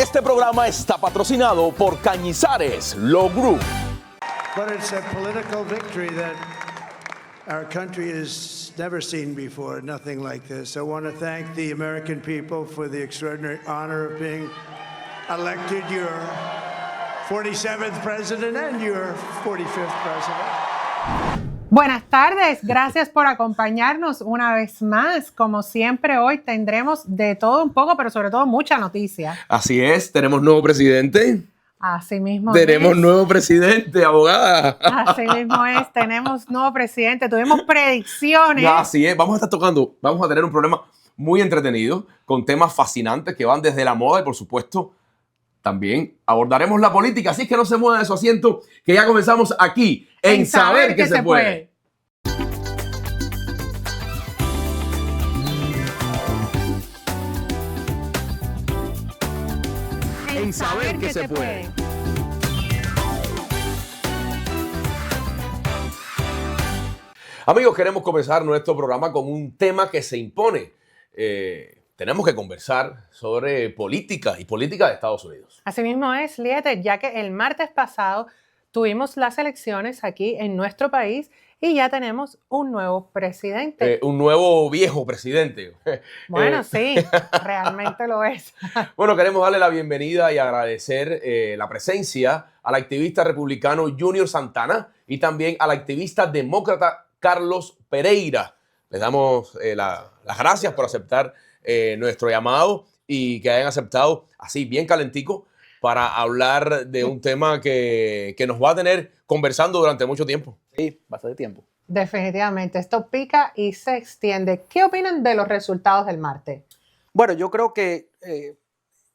Este programa está patrocinado por Cañizares Law Group. But it's a political victory that our country has never seen before, nothing like this. I want to thank the American people for the extraordinary honor of being elected your 47th president and your 45th president. Buenas tardes, gracias por acompañarnos una vez más. Como siempre, hoy tendremos de todo un poco, pero sobre todo mucha noticia. Así es, tenemos nuevo presidente. Así mismo Tenemos es. nuevo presidente, abogada. Así mismo es, tenemos nuevo presidente, tuvimos predicciones. Así es, vamos a tener un programa muy entretenido, con temas fascinantes que van desde la moda y por supuesto también abordaremos la política, así que no se muevan de su asiento, que ya comenzamos aquí en Saber que se puede. En Saber que se puede. Amigos, queremos comenzar nuestro programa con un tema que se impone. Tenemos que conversar sobre política y política de Estados Unidos. Así mismo es, Liete, ya que el martes pasado tuvimos las elecciones aquí en nuestro país y ya tenemos un nuevo presidente. Un nuevo viejo presidente. Bueno, sí, realmente lo es. Bueno, queremos darle la bienvenida y agradecer la presencia al activista republicano Junior Santana y también al activista demócrata Carlos Pereira. Les damos las gracias por aceptar nuestro llamado y que hayan aceptado así bien calentico para hablar de un tema que nos va a tener conversando durante mucho tiempo. Sí, bastante tiempo. Definitivamente, esto pica y se extiende. ¿Qué opinan de los resultados del martes? Bueno, yo creo que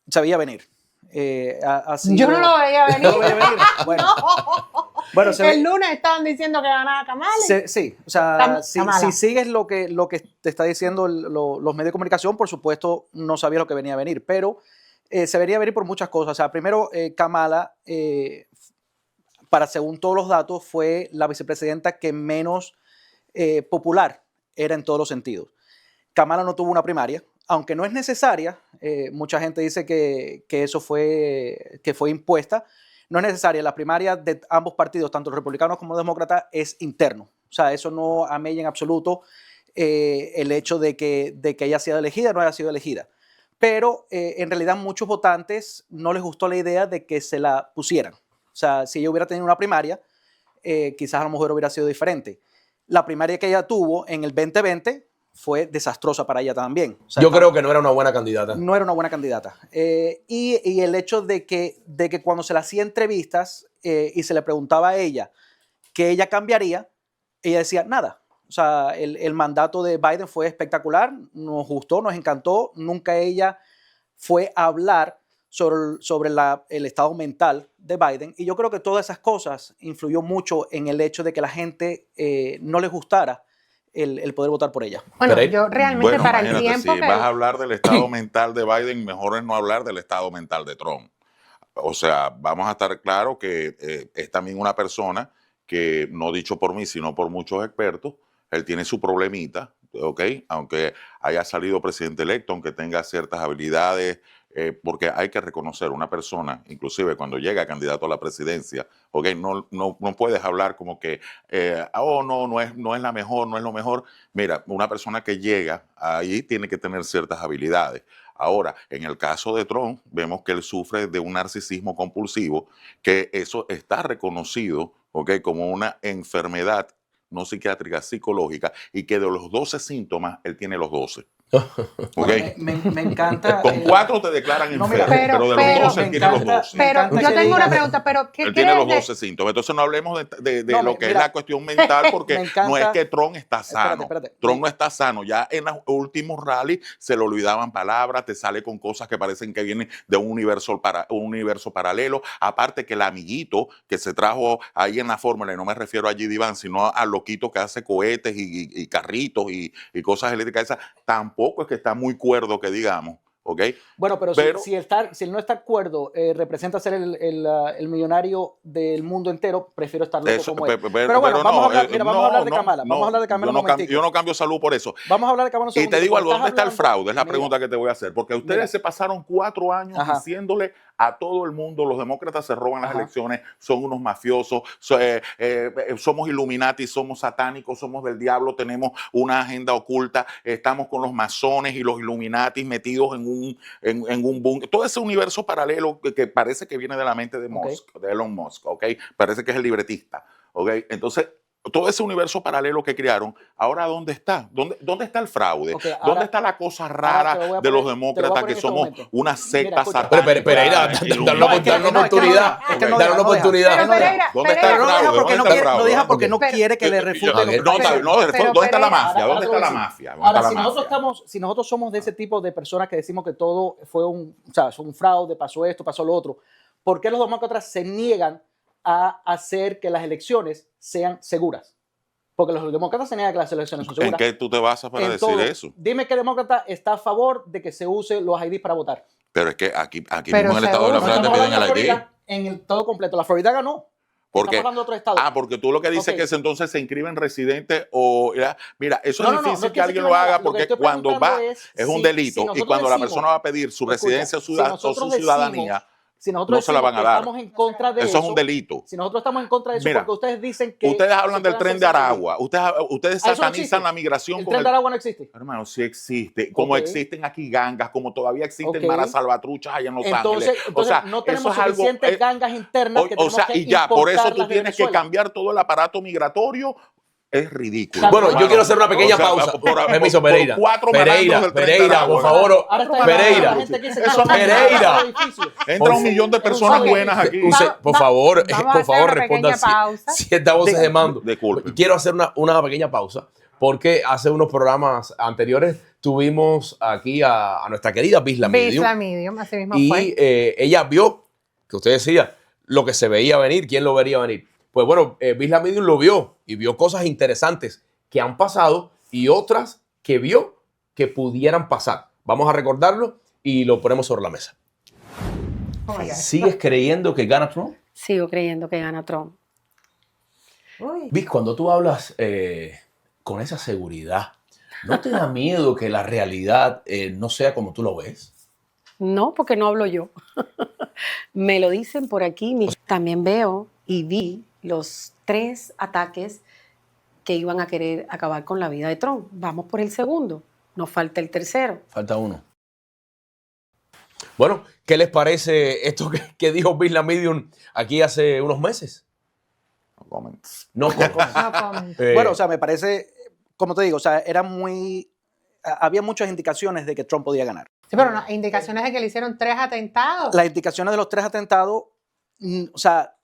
se veía venir. Yo no lo veía venir. ¿No lo veía venir? Bueno, No. Bueno, el lunes estaban diciendo que ganaba Kamala. Sí, o sea, si sigues lo que te está diciendo los medios de comunicación, por supuesto, no sabía lo que venía a venir, pero se venía a venir por muchas cosas. O sea, primero, Kamala, según todos los datos, fue la vicepresidenta que menos popular era en todos los sentidos. Kamala no tuvo una primaria, aunque no es necesaria. Mucha gente dice que eso fue impuesta. No es necesaria. La primaria de ambos partidos, tanto los republicanos como los demócratas, es interno. O sea, eso no amella en absoluto el hecho de que ella haya sido elegida o no haya sido elegida. Pero en realidad muchos votantes no les gustó la idea de que se la pusieran. O sea, si ella hubiera tenido una primaria, quizás a lo mejor hubiera sido diferente. La primaria que ella tuvo en el 2020 fue desastrosa para ella también. O sea, yo creo que no era una buena candidata. No era una buena candidata. Y el hecho de que cuando se le hacía entrevistas y se le preguntaba a ella qué ella cambiaría, ella decía nada. O sea, el mandato de Biden fue espectacular, nos gustó, nos encantó. Nunca ella fue a hablar sobre el estado mental de Biden. Y yo creo que todas esas cosas influyó mucho en el hecho de que la gente no les gustara el poder votar por ella. Bueno, yo realmente para el tiempo si vas a hablar del estado mental de Biden, mejor es no hablar del estado mental de Trump. O sea, vamos a estar claros que es también una persona que, no dicho por mí, sino por muchos expertos, él tiene su problemita, ¿ok? Aunque haya salido presidente electo, aunque tenga ciertas habilidades, porque hay que reconocer una persona, inclusive cuando llega candidato a la presidencia, ¿ok? No puedes hablar como que, no es la mejor, no es lo mejor. Mira, una persona que llega ahí tiene que tener ciertas habilidades. Ahora, en el caso de Trump, vemos que él sufre de un narcisismo compulsivo, que eso está reconocido, ¿ok?, como una enfermedad no psiquiátrica, psicológica, y que de los 12 síntomas, él tiene los 12. Okay. Me encanta. Con 4 te declaran enfermo, pero de los 12 él tiene los 12. Pero yo tengo una pregunta, ¿pero qué él tiene los 12 síntomas. Entonces no hablemos de lo que es la cuestión mental, porque no es que Trump está sano. Espérate. Trump no está sano. Ya en los últimos rallies se le olvidaban palabras, te sale con cosas que parecen que vienen de un universo paralelo. Aparte que el amiguito que se trajo ahí en la fórmula, y no me refiero a G.D. Vance, sino al loquito que hace cohetes y carritos y cosas eléctricas esas, tampoco es que está muy cuerdo, que digamos, ¿ok? Bueno, pero, Pero- si él no está de acuerdo, representa ser el millonario del mundo entero, prefiero estar loco como él. Pero bueno, vamos a hablar, mira, vamos a hablar de Kamala. Vamos a hablar de Kamala un momentico. Yo no cambio salud por eso. Vamos a hablar de Kamala un Y te segundito, digo porque algo, ¿dónde estás está el hablando- fraude? Es la Mira, pregunta que te voy a hacer. Porque ustedes Mira. se pasaron 4 años Ajá. diciéndole a todo el mundo, los demócratas se roban las Ajá. elecciones, son unos mafiosos, somos Illuminati, somos satánicos, somos del diablo, tenemos una agenda oculta, estamos con los masones y los Illuminati metidos en un búnker. Todo ese universo paralelo que parece que viene de la mente de Musk, de Elon Musk, ¿ok? Parece que es el libretista, ¿ok? Entonces, todo ese universo paralelo que crearon, ahora ¿dónde está? ¿Dónde está el fraude? Ok, ahora- ¿Dónde está la cosa ahora rara te lo voy a de los poner- te lo voy a demócratas poner que en este somos momento. una Mira, secta escucha. satánica? Pero Pereira, dale Illuminati? una oportunidad. es que no Dale deja, una no deja. oportunidad. Pero Pereira, ¿Dónde está el Pero no fraude? deja porque ¿Dónde no está el quiere, no fraude? deja porque no Pero- quiere que le refute lo que está diciendo. ¿Dónde está la Pereira, mafia? ¿Dónde está la mafia? ¿Dónde Ahora, está si la nosotros mafia? si nosotros somos de ese tipo de personas que decimos que todo fue un fraude, pasó esto, pasó lo otro, ¿por qué los demócratas se niegan a hacer que las elecciones sean seguras? Porque los demócratas se niegan a que las elecciones son ¿En seguras. qué tú te basas para En decir todo. eso? Dime qué demócrata está a favor de que se use los IDs para votar. Pero es que aquí Pero mismo en el estado de la seguro. Florida te Estamos piden hablando de el ID. Florida, en el todo completo. La Florida ganó. ¿Por qué? Estamos hablando de otro estado. Porque tú lo que dices Ok. es que entonces se inscriben residentes o... Mira, eso No, es no, no, difícil no es que que se alguien lo inscriban haga nada. Lo que porque estoy cuando va preguntando es un si delito y nosotros cuando la decimos- persona va a pedir su Escucha, residencia o si nosotros su decimos- ciudadanía, si nosotros no se la decimos van a que dar. estamos en contra de eso es un delito. Si nosotros estamos en contra de eso, Mira, porque ustedes dicen que... Ustedes hablan se del puede tren de hacer sin Aragua. Ustedes eso no existe. satanizan la migración El con tren de Aragua no existe. Hermano, sí existe. Como Ok. existen aquí gangas, como todavía existen Ok. maras salvatruchas allá en Los Entonces, Ángeles. O sea, no eso tenemos es algo, suficientes gangas internas que tenemos que y ya, por eso tú importarlas de tienes que Venezuela. cambiar todo el aparato migratorio. Es ridículo. Bueno, yo hermano. quiero hacer una pequeña O sea, pausa. Permiso, por Pereira. 4 malandros Pereira, del tren de Pereira, Aragua. por favor. Ahora está Pereira. la gente que dice que Eso son Pereira. edificios. Entra un millón de personas Ok. buenas aquí. Por favor, vamos a por hacer favor, una responda pequeña pausa. siete voces de mando. Disculpe. Quiero hacer una pequeña pausa porque hace unos programas anteriores tuvimos aquí a nuestra querida Bisla Medium. Bisla Medium, así mismo Y fue. ella vio, que usted decía, lo que se veía venir, quién lo vería venir. Pues bueno, Bisla Medium lo vio y vio cosas interesantes que han pasado y otras que vio que pudieran pasar. Vamos a recordarlo y lo ponemos sobre la mesa. Oh my God. ¿Sigues creyendo que gana Trump? Sigo creyendo que gana Trump. Uy. Vic, cuando tú hablas con esa seguridad, ¿no te da miedo que la realidad no sea como tú lo ves? No, porque no hablo yo. Me lo dicen por aquí. También veo y vi los 3 ataques que iban a querer acabar con la vida de Trump. Vamos por el segundo. Nos falta el tercero. Falta uno. Bueno, ¿qué les parece esto que dijo Bisla Medium aquí hace unos meses? No comments. No, No comment. Bueno, o sea, me parece, como te digo, o sea, había muchas indicaciones de que Trump podía ganar. Sí, pero no, indicaciones de que le hicieron 3 atentados. Las indicaciones de los 3 atentados, o sea,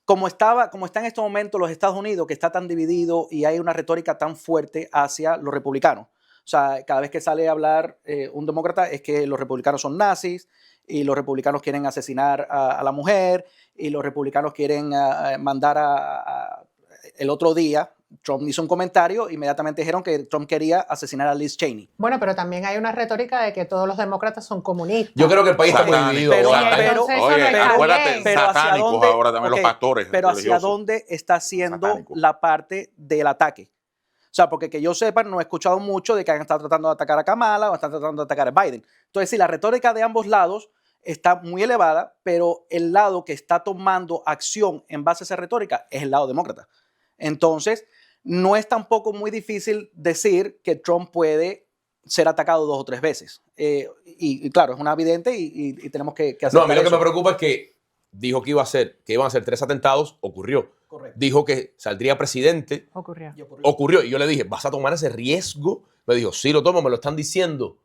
como está en este momento los Estados Unidos, que está tan dividido y hay una retórica tan fuerte hacia los republicanos. O sea, cada vez que sale a hablar un demócrata es que los republicanos son nazis y los republicanos quieren asesinar a la mujer y los republicanos quieren mandar el otro día, Trump hizo un comentario, inmediatamente dijeron que Trump quería asesinar a Liz Cheney. Bueno, pero también hay una retórica de que todos los demócratas son comunistas. yo creo que el país está muy Satánico. dividido. Pero- ahora. Sí, entonces eso no Oye, está acuérdate, bien. Pero hacia satánicos dónde- ahora también ok, los pastores Pero hacia religiosos. dónde está siendo Satánico. la parte del ataque. O sea, porque que yo sepa, no he escuchado mucho de que han estado tratando de atacar a Kamala o están tratando de atacar a Biden. Entonces, sí, la retórica de ambos lados está muy elevada, pero el lado que está tomando acción en base a esa retórica es el lado demócrata. Entonces, no es tampoco muy difícil decir que Trump puede ser atacado 2 o 3 veces. Y claro, es una evidente y tenemos que hacer. No, a mí lo que me preocupa es que dijo que iban a ser 3 atentados, ocurrió. Correcto. Dijo que saldría presidente, Ocurrió. ocurrió. Y yo le dije, ¿vas a tomar ese riesgo? Me dijo, sí, lo tomo, me lo están diciendo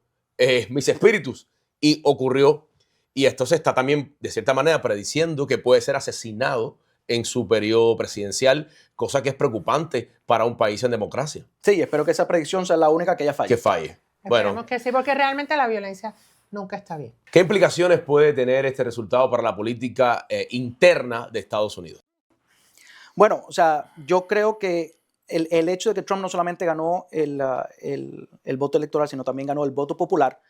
mis espíritus. Y ocurrió. Y esto se está también, de cierta manera, prediciendo que puede ser asesinado en su periodo presidencial, cosa que es preocupante para un país en democracia. Sí, espero que esa predicción sea la única que ella falle. Que falle. Esperemos Bueno, que sí, porque realmente la violencia nunca está bien. ¿qué implicaciones puede tener este resultado para la política interna de Estados Unidos? Bueno, o sea, yo creo que el hecho de que Trump no solamente ganó el voto electoral, sino también ganó el voto popular,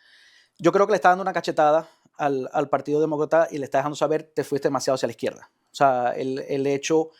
Yo creo que le está dando una cachetada al Partido Demócrata y le está dejando saber te fuiste demasiado hacia la izquierda. O sea, el hecho,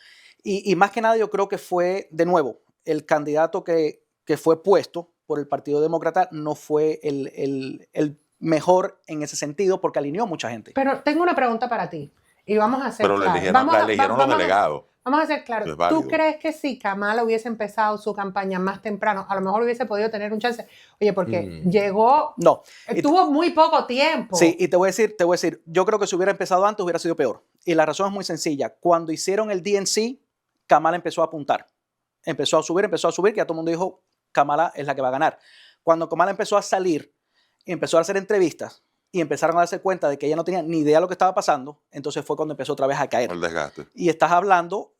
y más que nada yo creo que fue, de nuevo, el candidato que fue puesto por el Partido Demócrata no fue el mejor en ese sentido porque alineó a mucha gente. Pero tengo una pregunta para ti y vamos a hacer Pero la eligieron los delegados. Vamos a ser claros. Es válido. ¿Tú crees que si Kamala hubiese empezado su campaña más temprano, a lo mejor hubiese podido tener un chance? Oye, porque llegó, No. tuvo muy poco tiempo. Sí, y te voy a decir, yo creo que si hubiera empezado antes hubiera sido peor. Y la razón es muy sencilla. Cuando hicieron el DNC, Kamala empezó a apuntar. Empezó a subir, que ya todo el mundo dijo, Kamala es la que va a ganar. Cuando Kamala empezó a salir y empezó a hacer entrevistas y empezaron a darse cuenta de que ella no tenía ni idea de lo que estaba pasando, entonces fue cuando empezó otra vez a caer. El desgaste. Y estás hablando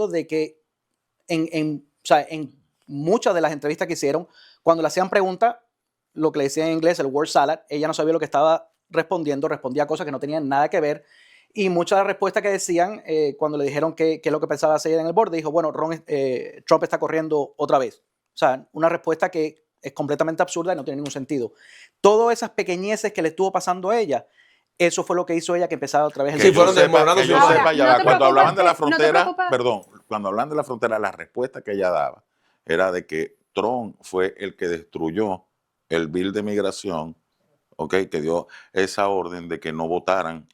de que en muchas de las entrevistas que hicieron, cuando le hacían preguntas, lo que le decían en inglés, el word salad, ella no sabía lo que estaba respondiendo, respondía cosas que no tenían nada que ver. Y muchas de las respuestas que decían, cuando le dijeron qué es lo que pensaba hacer en el board, dijo, bueno, Trump está corriendo otra vez. O sea, una respuesta que es completamente absurda y no tiene ningún sentido. Todas esas pequeñeces que le estuvo pasando a ella, eso fue lo que hizo ella que empezara otra vez. Que yo sepa, Ahora, cuando hablaban de la ¿no te frontera, preocupa? perdón, cuando hablaban de la frontera, la respuesta que ella daba era de que Trump fue el que destruyó el bill de migración, ¿okay? Que dio esa orden de que no votaran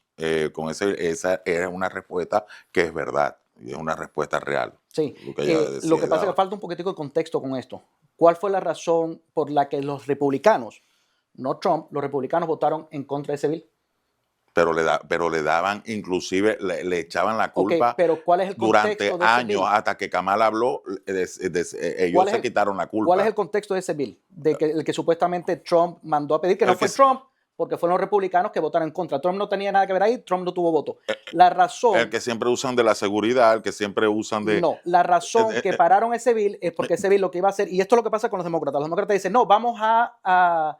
con esa era una respuesta que es verdad y es una respuesta real. Sí, Lo que ella decía, lo que pasa es daba. que falta un poquitico de contexto con esto. ¿Cuál fue la razón por la que los republicanos, no Trump, los republicanos votaron en contra de ese bill? Pero le daban, inclusive le echaban la culpa. Ok, pero ¿cuál es el contexto durante de ese años bill? hasta que Kamala habló, ellos ¿Cuál es se el- quitaron la culpa. ¿Cuál es el contexto de ese bill? El que supuestamente Trump mandó a pedir, que no fue Trump, porque fueron los republicanos que votaron en contra. Trump no tenía nada que ver ahí, Trump no tuvo voto. La razón... El que siempre usan de la seguridad, el que siempre usan de... No, la razón que pararon ese bill es porque ese bill lo que iba a hacer, y esto es lo que pasa con los demócratas. Los demócratas dicen, no, vamos a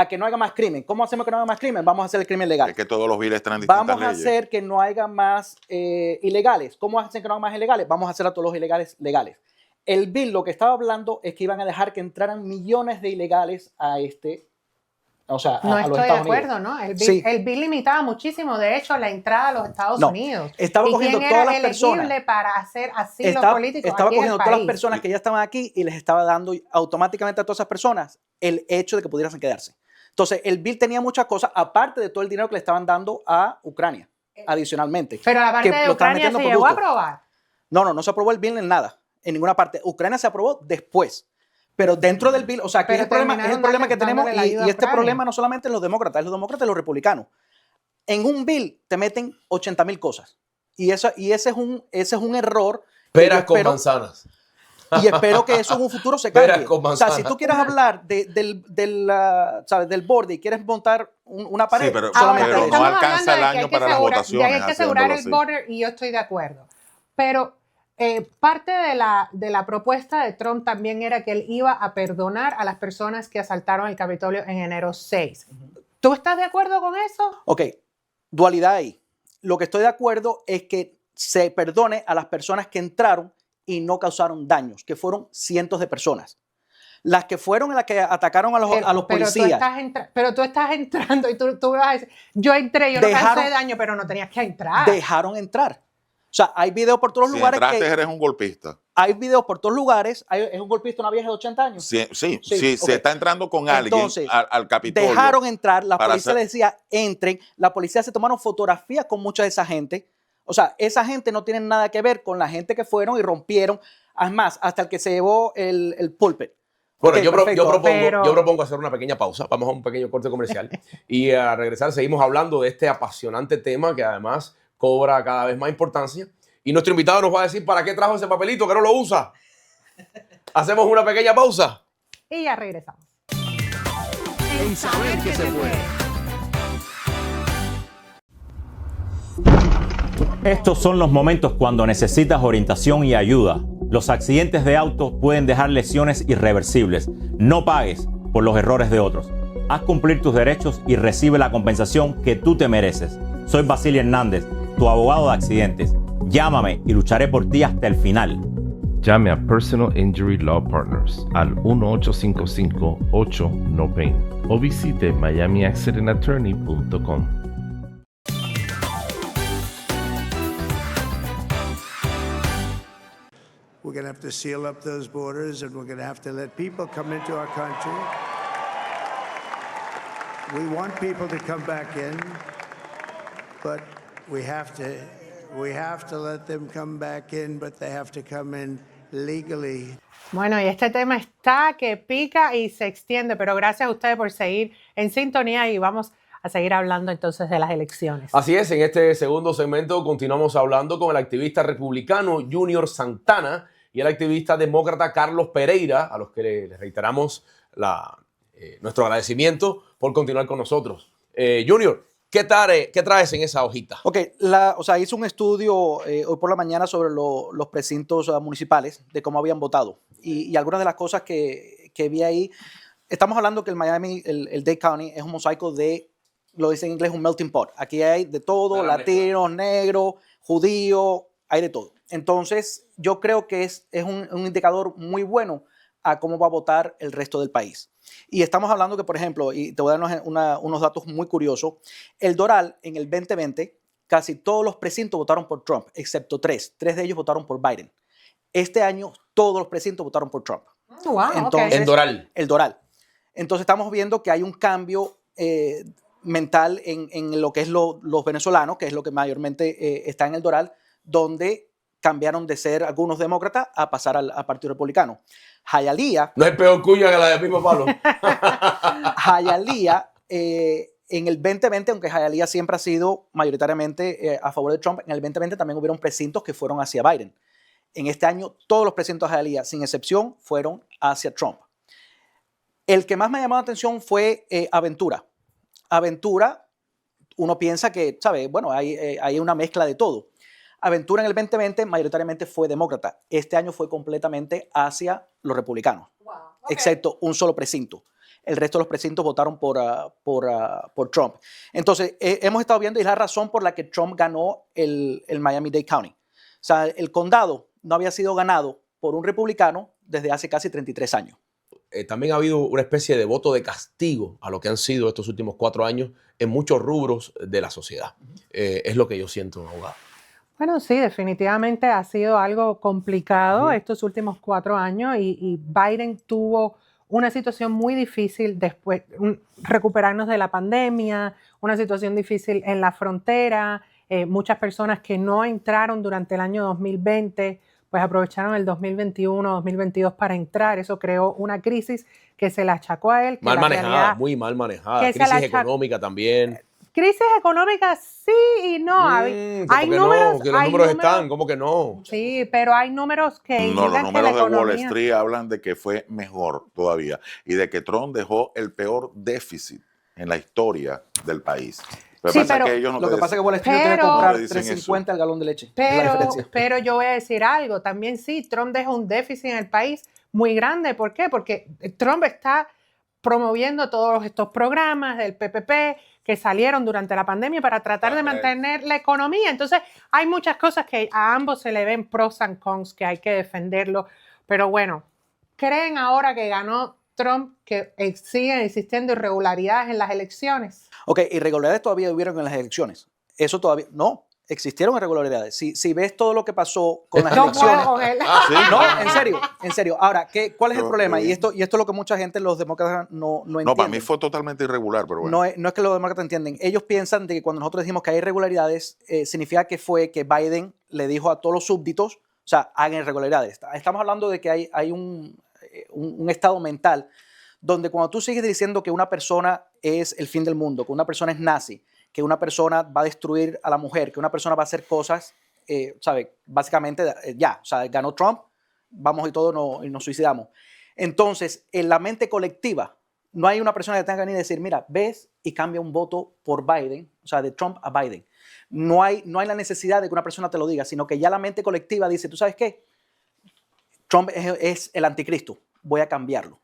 que no haya más crimen. ¿Cómo hacemos que no haya más crimen? Vamos a hacer el crimen legal. Es que todos los billes traen distintas Vamos a leyes. hacer que no haya más ilegales. ¿Cómo hacen que no haya más ilegales? Vamos a hacer a todos los ilegales legales. El bill lo que estaba hablando es que iban a dejar que entraran millones de ilegales a No los estoy de Estados acuerdo, Unidos. ¿no? Sí. El bill limitaba muchísimo, de hecho, la entrada a los Estados No, Unidos. estaba ¿Y cogiendo quién todas era las personas? elegible para hacer asilo Estaba político cogiendo aquí en el todas las país? personas que ya estaban aquí y les estaba dando automáticamente a todas esas personas el hecho de que pudieran quedarse. Entonces, el bill tenía muchas cosas, aparte de todo el dinero que le estaban dando a Ucrania, adicionalmente. Pero la parte que de lo estaban Ucrania metiendo se por llegó a gusto. aprobar. No se aprobó el bill en nada, en ninguna parte. Ucrania se aprobó después. Pero dentro del bill, o sea, que es Pero el problema terminaron que tenemos, dándole la ayuda a y este Ucrania. problema no solamente en los demócratas, es los demócratas y los republicanos. En un bill te meten 80,000 cosas. Y ese es un error. que yo Peras con espero- manzanas. Y espero que eso en un futuro se Peras cambie. con O sea, manzanas. si tú quieres hablar del borde y quieres montar una pared, Sí, pero solamente no estamos alcanza hablando el de que año hay que para las asegurar- votaciones de que hay que asegurar el haciéndolo así. border y yo estoy de acuerdo. Pero parte de la propuesta de Trump también era que él iba a perdonar a las personas que asaltaron el Capitolio en enero 6. ¿Tú estás de acuerdo con eso? Ok, dualidad ahí. Lo que estoy de acuerdo es que se perdone a las personas que entraron y no causaron daños, que fueron cientos de personas. Las que fueron las que atacaron a los policías. Pero tú estás entrando y tú me vas a decir, yo entré, yo no Dejaron- causé daño, pero no tenías que entrar. Dejaron entrar. O sea, hay videos por todos los Si lugares. entraste, eres un golpista. Hay videos por todos lugares. Es un golpista, una vieja de 80 años. Sí, Sí, si ok. se está entrando con alguien Entonces, al Capitolio. Dejaron entrar, la para policía hacer- les decía, entren. La policía se tomaron fotografías con mucha de esa gente. O sea, esa gente no tiene nada que ver con la gente que fueron y rompieron. Además, hasta el que se llevó el pulpit. Bueno, Ok, yo perfecto, pero- propongo hacer una pequeña pausa. Vamos a un pequeño corte comercial. Y a regresar seguimos hablando de este apasionante tema que además cobra cada vez más importancia. Y nuestro invitado nos va a decir para qué trajo ese papelito que no lo usa. Hacemos una pequeña pausa. Y ya regresamos. En saber que se puede. Estos son los momentos cuando necesitas orientación y ayuda. Los accidentes de auto pueden dejar lesiones irreversibles. No pagues por los errores de otros. Haz cumplir tus derechos y recibe la compensación que tú te mereces. Soy Basilio Hernández, tu abogado de accidentes. Llámame y lucharé por ti hasta el final. Llame a Personal Injury Law Partners al 1-855-8-NO-PAIN o visite miamiaccidentattorney.com. We're going to have to seal up those borders, and we're going to have to let people come into our country. We want people to come back in, but we have to let them come back in, but they have to come in legally. Bueno, y este tema está que pica y se extiende, pero gracias a ustedes por seguir en sintonía y vamos a seguir hablando entonces de las elecciones. Así es, en este segundo segmento continuamos hablando con el activista republicano Junior Santana y el activista demócrata Carlos Pereira, a los que les reiteramos nuestro agradecimiento por continuar con nosotros. Junior, ¿qué traes en esa hojita? Ok, hice un estudio hoy por la mañana sobre los precintos municipales, de cómo habían votado. Y algunas de las cosas que vi ahí, estamos hablando que el Miami, el Dade County, es un mosaico de, lo dice en inglés, un melting pot. Aquí hay de todo, latinos, negros, judíos, hay de todo. Entonces, yo creo que es un indicador muy bueno a cómo va a votar el resto del país. Y estamos hablando que, por ejemplo, y te voy a dar unos datos muy curiosos, el Doral en el 2020, casi todos los precintos votaron por Trump, excepto tres. Tres de ellos votaron por Biden. Este año, todos los precintos votaron por Trump. Wow, entonces, el Doral. El Doral. Entonces, estamos viendo que hay un cambio mental en lo que es los venezolanos, que es lo que mayormente está en el Doral, donde cambiaron de ser algunos demócratas a pasar al Partido Republicano. Hialeah. No es peor cuya que la de Pipo Palo. Hialeah, en el 2020, aunque Hialeah siempre ha sido mayoritariamente a favor de Trump, en el 2020 también hubieron precintos que fueron hacia Biden. En este año, todos los precintos de Hialeah, sin excepción, fueron hacia Trump. El que más me llamó la atención fue Aventura. Aventura, uno piensa que, ¿sabe? Bueno, hay una mezcla de todo. Aventura en el 2020 mayoritariamente fue demócrata. Este año fue completamente hacia los republicanos, excepto un solo precinto. El resto de los precintos votaron por Trump. Entonces, hemos estado viendo, y es la razón por la que Trump ganó el Miami-Dade County. O sea, el condado no había sido ganado por un republicano desde hace casi 33 años. También ha habido una especie de voto de castigo a lo que han sido estos últimos 4 años en muchos rubros de la sociedad. Es lo que yo siento, abogado. Bueno, sí, definitivamente ha sido algo complicado estos últimos 4 años y Biden tuvo una situación muy difícil después, recuperarnos de la pandemia, una situación difícil en la frontera, muchas personas que no entraron durante el año 2020, pues aprovecharon el 2021, 2022 para entrar. Eso creó una crisis que se la achacó a él. Mal manejada, muy mal manejada. Crisis económica también. Crisis económica sí y no. Hay números, no, que los números están, ¿cómo que no? Sí, pero hay números que no, los números que la de Wall Street hablan de que fue mejor todavía y de que Trump dejó el peor déficit en la historia del país. Lo que pasa es que Wall Street tiene que comprar $3.50 el galón de leche. Pero yo voy a decir algo, también sí, Trump deja un déficit en el país muy grande. ¿Por qué? Porque Trump está promoviendo todos estos programas del PPP que salieron durante la pandemia para tratar de mantener la economía. Entonces, hay muchas cosas que a ambos se le ven pros and cons, que hay que defenderlo. Pero bueno, ¿creen ahora que ganó Trump que siguen existiendo irregularidades en las elecciones? Ok, irregularidades todavía hubieron en las elecciones. Eso todavía, no, existieron irregularidades. Si ves todo lo que pasó con las elecciones. ¿Sí? No, en serio. Ahora, ¿cuál es el problema? Y esto es lo que mucha gente, los demócratas, no entienden. No, para mí fue totalmente irregular, pero bueno. No es que los demócratas entienden. Ellos piensan de que cuando nosotros decimos que hay irregularidades, significa que fue que Biden le dijo a todos los súbditos, o sea, hagan irregularidades. Estamos hablando de que hay un estado mental donde cuando tú sigues diciendo que una persona es el fin del mundo, que una persona es nazi, que una persona va a destruir a la mujer, que una persona va a hacer cosas, ¿sabe? Básicamente, o sea, ganó Trump, vamos y todos nos suicidamos. Entonces, en la mente colectiva, no hay una persona que tenga que venir y decir, mira, ves y cambia un voto por Biden, o sea, de Trump a Biden. No hay la necesidad de que una persona te lo diga, sino que ya la mente colectiva dice, ¿tú sabes qué? Trump es el anticristo, voy a cambiarlo.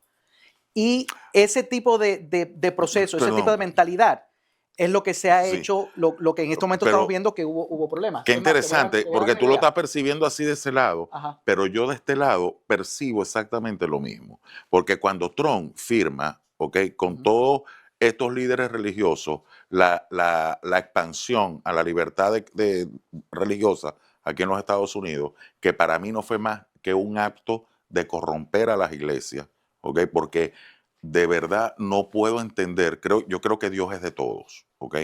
Y ese tipo de proceso, ese tipo de mentalidad es lo que se ha Sí. hecho, lo que en este momento Pero- estamos viendo que hubo problemas. Qué Es más, te voy a- interesante, te voy a dar porque una tú lo idea. estás percibiendo así de ese lado, Ajá. pero yo de este lado percibo exactamente lo mismo. Porque cuando Trump firma, ¿ok? Con Ujú. todos estos líderes religiosos, la expansión a la libertad religiosa aquí en los Estados Unidos, que para mí no fue más que un acto de corromper a las iglesias, ¿ok? Porque de verdad no puedo entender, yo creo que Dios es de todos, ¿ok?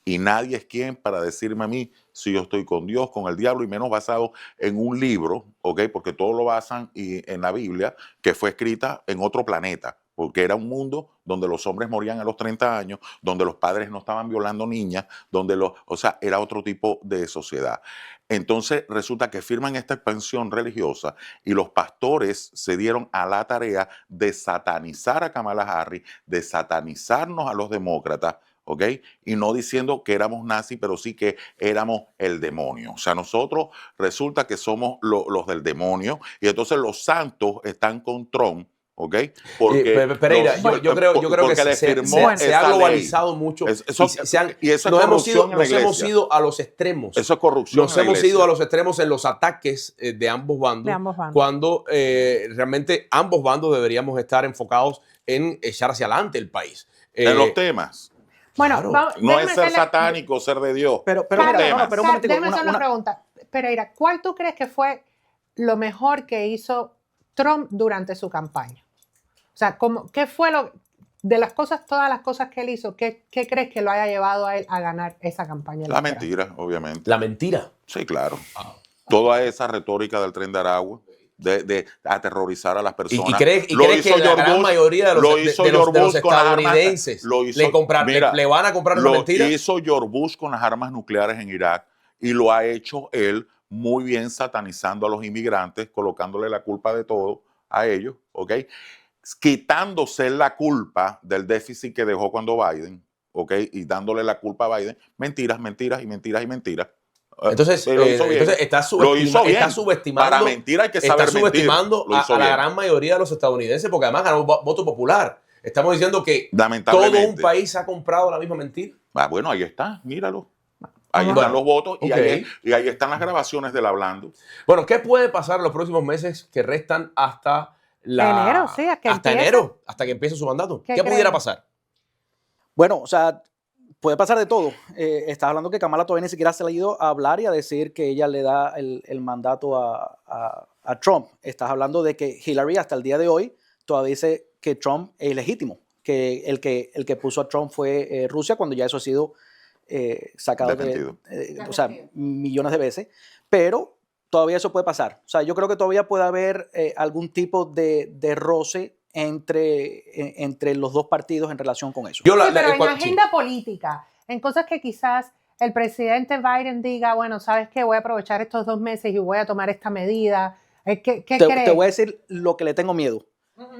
Y nadie es quien para decirme a mí si yo estoy con Dios, con el diablo, y menos basado en un libro, ¿ok? Porque todo lo basan en la Biblia, que fue escrita en otro planeta, porque era un mundo donde los hombres morían a los 30 años, donde los padres no estaban violando niñas, o sea, era otro tipo de sociedad. Entonces resulta que firman esta expansión religiosa y los pastores se dieron a la tarea de satanizar a Kamala Harris, de satanizarnos a los demócratas, ¿ok? Y no diciendo que éramos nazis, pero sí que éramos el demonio. O sea, nosotros resulta que somos los del demonio y entonces los santos están con Trump, ¿ok? Pereira, yo creo porque que le se firmó ha esa globalizado mucho ley. y eso es nos corrupción en la hemos iglesia. ido a los extremos. Eso es corrupción Nos en la hemos iglesia. ido a los extremos en los ataques de ambos bandos, De ambos bandos. cuando realmente ambos bandos deberíamos estar enfocados en echar hacia adelante el país. En los temas. Bueno, Claro. No déjame es ser hacerle- satánico, ser de Dios. Pero Los mira, temas. pero un momentico, Déjame hacer una pregunta. Pereira, ¿cuál tú crees que fue lo mejor que hizo Trump durante su campaña? O sea, ¿qué fue de las cosas, todas las cosas que él hizo, qué crees que lo haya llevado a él a ganar esa campaña La electoral? mentira, obviamente. La mentira. Sí, claro. Toda esa retórica del Tren de Aragua, de aterrorizar a las personas. ¿Y crees Lo que hizo la George gran Bush, mayoría de lo los, hizo de los George Bush con las armas- estadounidenses lo hizo- mira, le van a comprar una Lo mentira? hizo George Bush con las armas nucleares en Irak y lo ha hecho él muy bien satanizando a los inmigrantes, colocándole la culpa de todo a ellos, ¿ok? Quitándose la culpa del déficit que dejó cuando Biden, ¿ok? Y dándole la culpa a Biden. Mentiras, mentiras y mentiras y mentiras. Entonces, Lo hizo bien. entonces está, Lo hizo bien. está subestimando, Para mentir hay que está saber mentir. subestimando Lo hizo a la bien. gran mayoría de los estadounidenses, porque además ganó voto popular. Estamos diciendo que todo Lamentablemente. un país ha comprado la misma mentira. Bueno, ahí está, míralo. Ahí Bueno, están los votos y, ok. y ahí están las grabaciones del hablando. Bueno, ¿qué puede pasar en los próximos meses que restan hasta Enero, sí, hasta empiece. enero, hasta que empiece su mandato? ¿Qué ¿Qué pudiera creen? pasar? Bueno, o sea, puede pasar de todo. Estás hablando que Kamala todavía ni siquiera se le ha ido a hablar y a decir que ella le da el mandato a Trump. Estás hablando de que Hillary hasta el día de hoy todavía dice que Trump es legítimo, que el que puso a Trump fue Rusia, cuando ya eso ha sido sacado Desmentido. o sea, millones de veces. Pero todavía eso puede pasar. O sea, yo creo que todavía puede haber algún tipo de roce entre los dos partidos en relación con eso. Yo Sí, pero en sí. agenda política, en cosas que quizás el presidente Biden diga, bueno, ¿sabes qué? Voy a aprovechar estos 2 meses y voy a tomar esta medida. ¿Qué crees? Te voy a decir lo que le tengo miedo,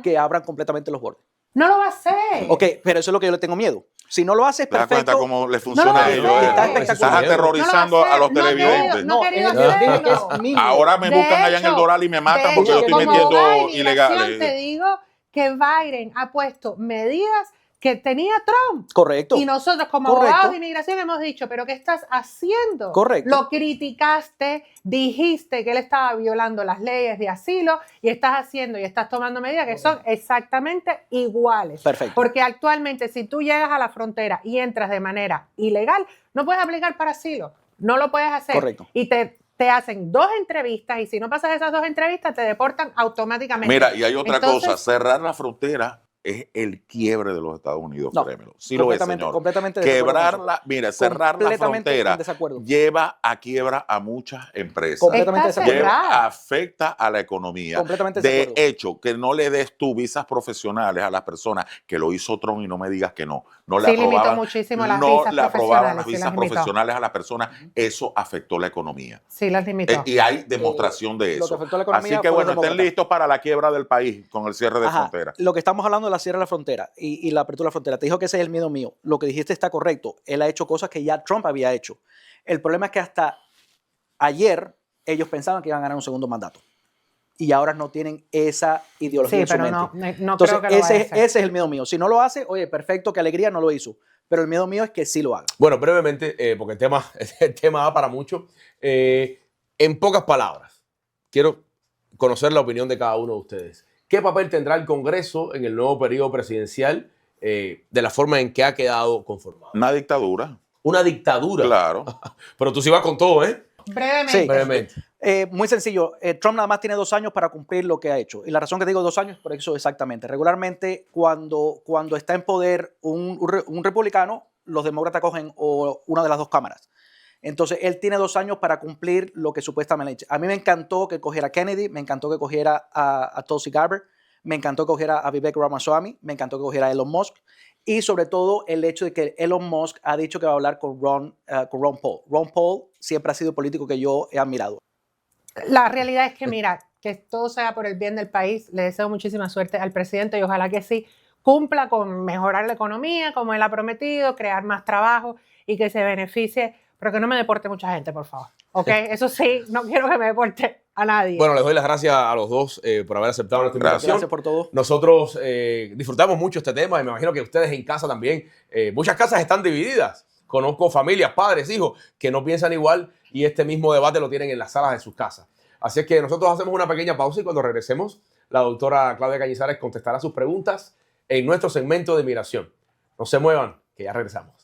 que abran completamente los bordes. No lo va a hacer. Ok, pero eso es lo que yo le tengo miedo. Si no lo haces, ¿Te das cuenta perfecto. cómo le No lo funciona va a a ellos? hacer. Está Estás espectacular. aterrorizando a los televidentes. No ha querido yo dije que hacerlo. es mínimo. Ahora me De buscan allá en el hecho, Doral y me matan de porque yo hecho, estoy como metiendo abogada de inmigración, ilegales. Te digo que Biden ha puesto medidas que tenía Trump. Correcto. Y nosotros como Correcto. abogados de inmigración hemos dicho, ¿pero qué estás haciendo? Correcto. Lo criticaste, dijiste que él estaba violando las leyes de asilo y estás haciendo y estás tomando medidas que son exactamente iguales. Perfecto. Porque actualmente si tú llegas a la frontera y entras de manera ilegal, no puedes aplicar para asilo. No lo puedes hacer. Correcto. Y te hacen 2 entrevistas y si no pasas esas 2 entrevistas te deportan automáticamente. Mira, y hay otra Entonces, cosa, cerrar la frontera es el quiebre de los Estados Unidos, No, créemelo. Sí lo es, señor. completamente de acuerdo con Quebrar eso. mira, cerrar la Completamente frontera en desacuerdo. lleva a quiebra a muchas empresas. Completamente Está desacuerdo. cerrado. Afecta a la economía. Completamente De desacuerdo. hecho, que no le des tú visas profesionales a las personas, que lo hizo Trump y no me digas que no. No le Sí, limitó aprobaban, muchísimo las no visas le aprobaban profesionales, las sí, visas las limitó. profesionales a las personas. Eso afectó la economía. sí, los limitó. Y hay demostración de lo eso. que afectó a la economía Así que fue bueno, los estén demócratas. listos para la quiebra del país con el cierre de Ajá, frontera. lo que estamos hablando de la cierre de la frontera y la apertura de la frontera, te dijo que ese es el miedo mío. Lo que dijiste está correcto. Él ha hecho cosas que ya Trump había hecho. El problema es que hasta ayer ellos pensaban que iban a ganar un segundo mandato. Y ahora no tienen esa ideología Sí, en su pero mente. no Entonces, creo que lo vaya a hacer. ese es el miedo mío. Si no lo hace, oye, perfecto, qué alegría, no lo hizo. pero el miedo mío es que sí lo haga. Bueno, brevemente, porque el tema da para mucho. En pocas palabras, quiero conocer la opinión de cada uno de ustedes. ¿Qué papel tendrá el Congreso en el nuevo periodo presidencial de la forma en que ha quedado conformado? Una dictadura. Una dictadura. Claro. Pero tú sí vas con todo, ¿eh? Brevemente. Sí. Brevemente. Muy sencillo, Trump nada más tiene 2 años para cumplir lo que ha hecho. Y la razón que digo 2 años, por eso exactamente. Regularmente, cuando está en poder un republicano, los demócratas cogen una de las 2 cámaras. Entonces, él tiene 2 años para cumplir lo que supuestamente ha hecho. A mí me encantó que cogiera a Kennedy, me encantó que cogiera a Tulsi Gabbard, me encantó que cogiera a Vivek Ramaswamy, me encantó que cogiera a Elon Musk. Y sobre todo el hecho de que Elon Musk ha dicho que va a hablar con Ron Paul. Ron Paul siempre ha sido el político que yo he admirado. La realidad es que, mira, que todo sea por el bien del país. Le deseo muchísima suerte al presidente y ojalá que sí cumpla con mejorar la economía, como él ha prometido, crear más trabajo y que se beneficie, pero que no me deporte mucha gente, por favor. ¿Ok? Eso sí, no quiero que me deporte a nadie. Bueno, les doy las gracias a los dos por haber aceptado nuestra invitación. Gracias por todo. Nosotros disfrutamos mucho este tema y me imagino que ustedes en casa también. Muchas casas están divididas. Conozco familias, padres, hijos que no piensan igual y este mismo debate lo tienen en las salas de sus casas. Así es que nosotros hacemos una pequeña pausa y cuando regresemos, la doctora Claudia Cañizares contestará sus preguntas en nuestro segmento de migración. No se muevan, que ya regresamos.